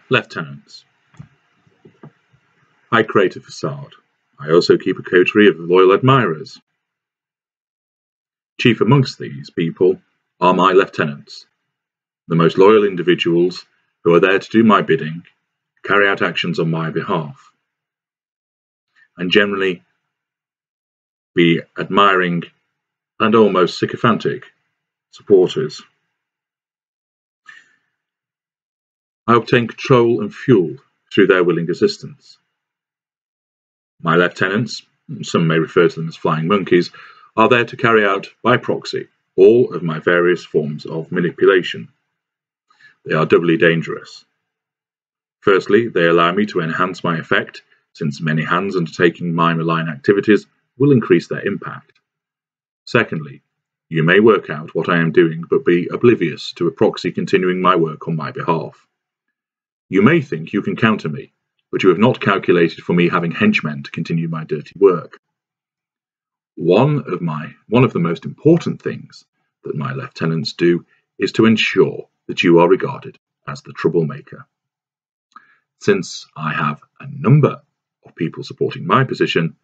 Lieutenants. I create a facade. I also keep a coterie of loyal admirers. Chief amongst these people are my lieutenants, the most loyal individuals who are there to do my bidding, carry out actions on my behalf, and generally be admiring and almost sycophantic supporters. I obtain control and fuel through their willing assistance. My lieutenants, some may refer to them as flying monkeys, are there to carry out, by proxy, all of my various forms of manipulation. They are doubly dangerous. Firstly, they allow me to enhance my effect, since many hands undertaking my malign activities will increase their impact. Secondly, you may work out what I am doing but be oblivious to a proxy continuing my work on my behalf. You may think you can counter me, but you have not calculated for me having henchmen to continue my dirty work. One of the most important things that my lieutenants do is to ensure that you are regarded as the troublemaker. Since I have a number of people supporting my position,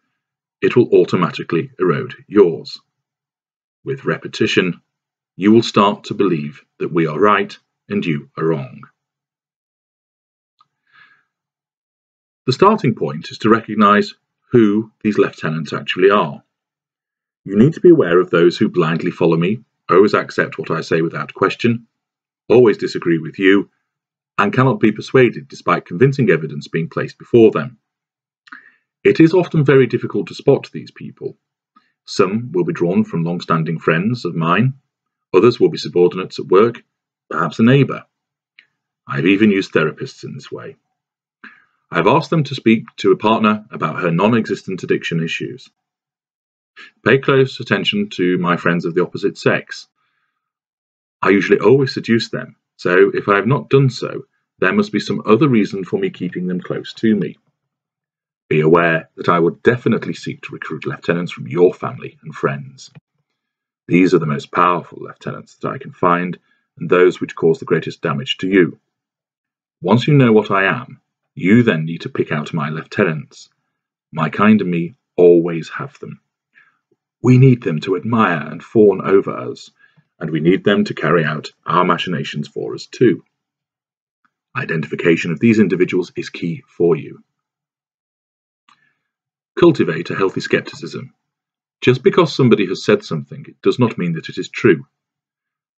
it will automatically erode yours. With repetition, you will start to believe that we are right and you are wrong. The starting point is to recognize who these lieutenants actually are. You need to be aware of those who blindly follow me, always accept what I say without question, always disagree with you, and cannot be persuaded despite convincing evidence being placed before them. It is often very difficult to spot these people. Some will be drawn from long-standing friends of mine, others will be subordinates at work, perhaps a neighbour. I've even used therapists in this way. I've asked them to speak to a partner about her non-existent addiction issues. Pay close attention to my friends of the opposite sex. I usually always seduce them, so if I have not done so, there must be some other reason for me keeping them close to me. Be aware that I would definitely seek to recruit lieutenants from your family and friends. These are the most powerful lieutenants that I can find, and those which cause the greatest damage to you. Once you know what I am, you then need to pick out my lieutenants. My kind and me always have them. We need them to admire and fawn over us, and we need them to carry out our machinations for us too. Identification of these individuals is key for you. Cultivate a healthy skepticism. Just because somebody has said something, it does not mean that it is true.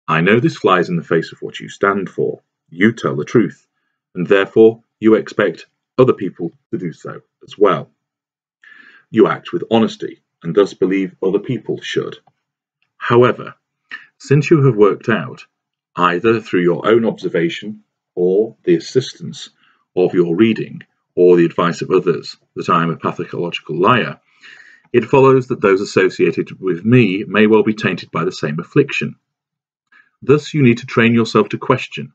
I know this flies in the face of what you stand for. You tell the truth, and therefore you expect other people to do so as well. You act with honesty, and thus believe other people should. However, since you have worked out, either through your own observation or the assistance of your reading or the advice of others, that I am a pathological liar, it follows that those associated with me may well be tainted by the same affliction. Thus you need to train yourself to question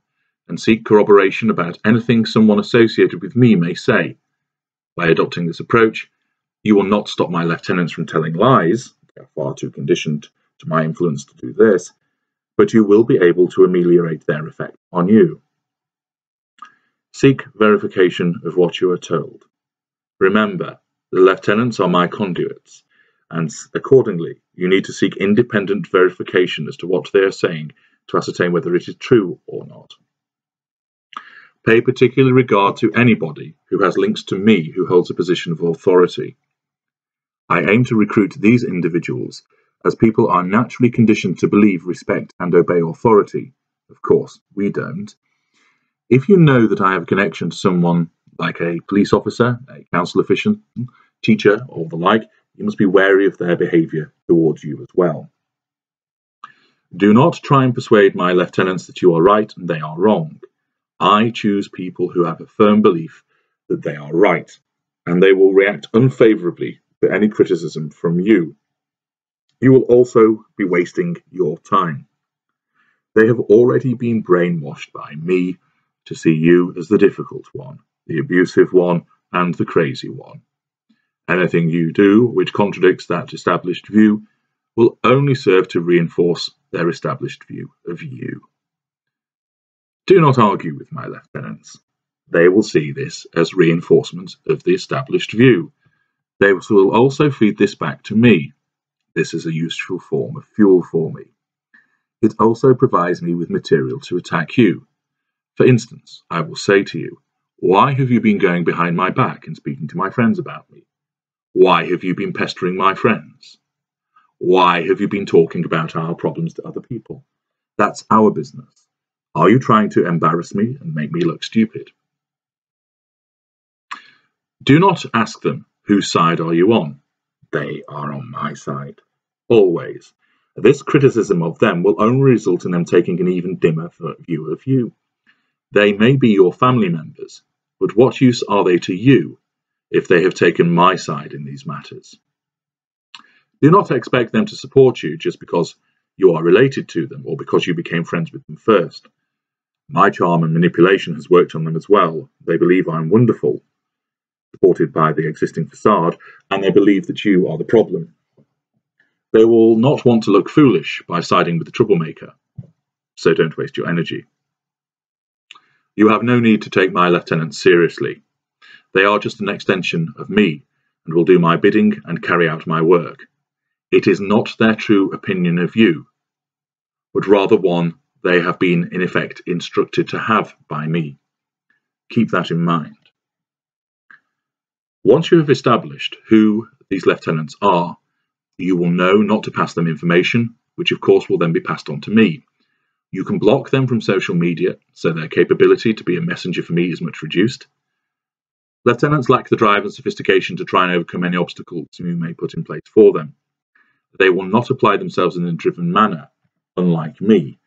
and seek corroboration about anything someone associated with me may say. By adopting this approach, you will not stop my lieutenants from telling lies, they are far too conditioned to my influence to do this, but you will be able to ameliorate their effect on you. Seek verification of what you are told. Remember, the lieutenants are my conduits, and accordingly, you need to seek independent verification as to what they are saying to ascertain whether it is true or not. Pay particular regard to anybody who has links to me who holds a position of authority. I aim to recruit these individuals as people are naturally conditioned to believe, respect, and obey authority. Of course, we don't. If you know that I have a connection to someone like a police officer, a council official, teacher, or the like, you must be wary of their behaviour towards you as well. Do not try and persuade my lieutenants that you are right and they are wrong. I choose people who have a firm belief that they are right, and they will react unfavourably to any criticism from you. You will also be wasting your time. They have already been brainwashed by me to see you as the difficult one, the abusive one, and the crazy one. Anything you do which contradicts that established view will only serve to reinforce their established view of you. Do not argue with my lieutenants. They will see this as reinforcement of the established view. They will also feed this back to me. This is a useful form of fuel for me. It also provides me with material to attack you. For instance, I will say to you, "Why have you been going behind my back and speaking to my friends about me? Why have you been pestering my friends? Why have you been talking about our problems to other people? That's our business. Are you trying to embarrass me and make me look stupid?" Do not ask them, "Whose side are you on?" They are on my side. Always. This criticism of them will only result in them taking an even dimmer view of you. They may be your family members, but what use are they to you if they have taken my side in these matters? Do not expect them to support you just because you are related to them or because you became friends with them first. My charm and manipulation has worked on them as well. They believe I'm wonderful, supported by the existing facade, and they believe that you are the problem. They will not want to look foolish by siding with the troublemaker, so don't waste your energy. You have no need to take my lieutenants seriously. They are just an extension of me and will do my bidding and carry out my work. It is not their true opinion of you, but rather one they have been in effect instructed to have by me. Keep that in mind. Once you have established who these lieutenants are, you will know not to pass them information, which of course will then be passed on to me. You can block them from social media, so their capability to be a messenger for me is much reduced. Lieutenants lack the drive and sophistication to try and overcome any obstacles you may put in place for them. They will not apply themselves in a driven manner, unlike me,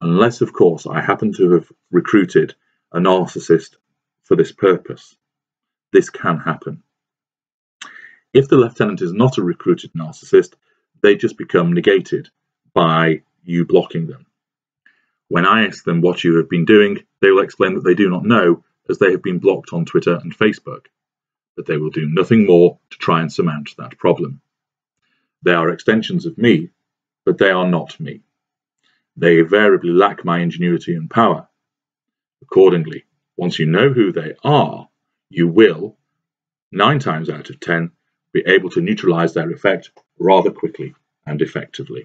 unless, of course, I happen to have recruited a narcissist for this purpose. This can happen. If the lieutenant is not a recruited narcissist, they just become negated by you blocking them. When I ask them what you have been doing, they will explain that they do not know, as they have been blocked on Twitter and Facebook, but they will do nothing more to try and surmount that problem. They are extensions of me, but they are not me. They invariably lack my ingenuity and power. Accordingly, once you know who they are, you will, 9 times out of 10, be able to neutralize their effect rather quickly and effectively.